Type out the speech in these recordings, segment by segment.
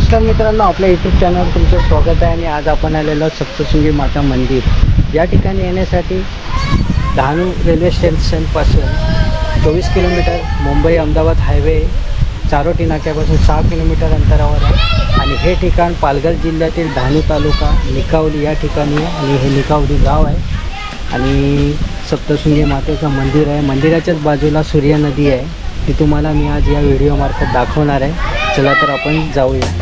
नमस्कार मित्रांनो, आपल्या यूट्यूब चॅनलवर तुमचं स्वागत आहे. आणि आज आपण आलेलो सप्तशृंगी माता मंदिर या ठिकाणी येण्यासाठी डहाणू रेल्वे स्टेशनपासून 24 किलोमीटर, मुंबई अहमदाबाद हायवे चारोटी नाक्यापासून 6 किलोमीटर अंतरावर आहे. आणि हे ठिकाण पालघर जिल्ह्यातील डहाणू तालुका निकावली या ठिकाणी आहे. आणि हे निकावली गाव आहे आणि सप्तशृंगी मातेचं मंदिर आहे. मंदिराच्याच बाजूला सूर्य नदी आहे, ती तुम्हाला मी आज या व्हिडिओमार्फत दाखवणार आहे. चला तर आपण जाऊया.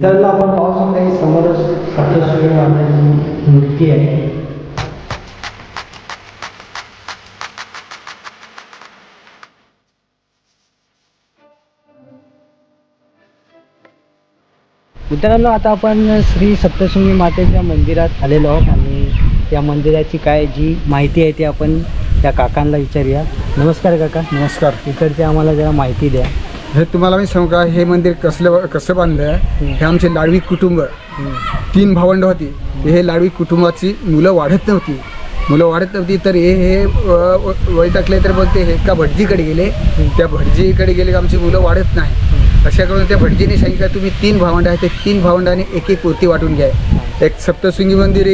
तर आपण पाहू शकता की समोरच सप्तशृंगी मातेची मूर्ती आहे. मित्रांनो, आता आपण श्री सप्तशृंगी मातेच्या मंदिरात आलेलो आहोत आणि त्या मंदिराची काय जी माहिती आहे ती आपण त्या काकांना विचारूया. नमस्कार काका. नमस्कार. इकडचे आम्हाला जरा माहिती द्या. हे तुम्हाला मी सांगू का, हे मंदिर कसं बांधलं आहे. हे आमचे लाडवी कुटुंब 3 भावंड होती. हे लाडवी कुटुंबाची मुलं वाढत नव्हती तर हे वैतागले तर बोलते हे एका भटजीकडे गेले. त्या भटजीकडे गेले की आमची मुलं वाढत नाही. अशा करून त्या भटजीने सांगितलं तुम्ही 3 भावंड आहे, ते 3 भावंडांनी एक मूर्ती वाटून घ्या. एक सप्तशृंगी मंदिर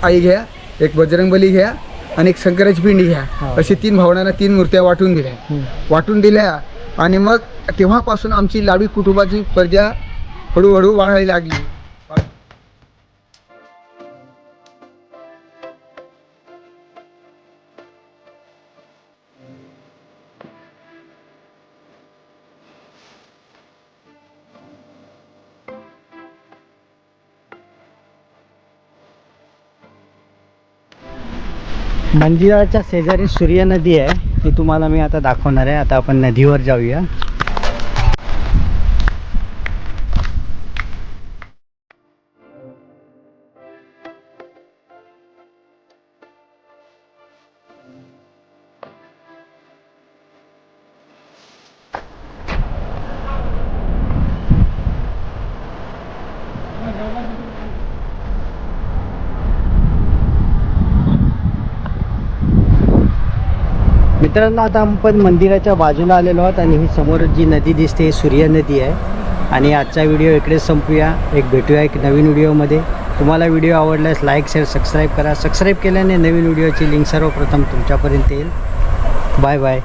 आई घ्या, एक बजरंगबली घ्या आणि एक शंकराची पिंडी घ्या. अशी 3 भावंडांना 3 मूर्त्या वाटून दिल्या. आणि मग तेव्हापासून आमची लाडवी कुटुंबाची प्रजा हळूहळू वाढायला लागली. मंदिराच्या शेजारी सूर्य नदी आहे, ती तुम्हाला मी आता दाखवणार आहे. आता आपण नदीवर जाऊया. मित्रांनो, आता आपण मंदिराच्या बाजूला आलेलो आहोत आणि ही समोर जी नदी दिसते ही सूर्य नदी आहे. आणि आजचा व्हिडिओ इकडेच संपूया. भेटूया एक नवीन व्हिडिओमध्ये. तुम्हाला व्हिडिओ आवडल्यास लाईक, शेअर, सबस्क्राईब करा. सबस्क्राईब केल्याने नवीन व्हिडिओची लिंक सर्वप्रथम तुमच्यापर्यंत येईल. Bye bye.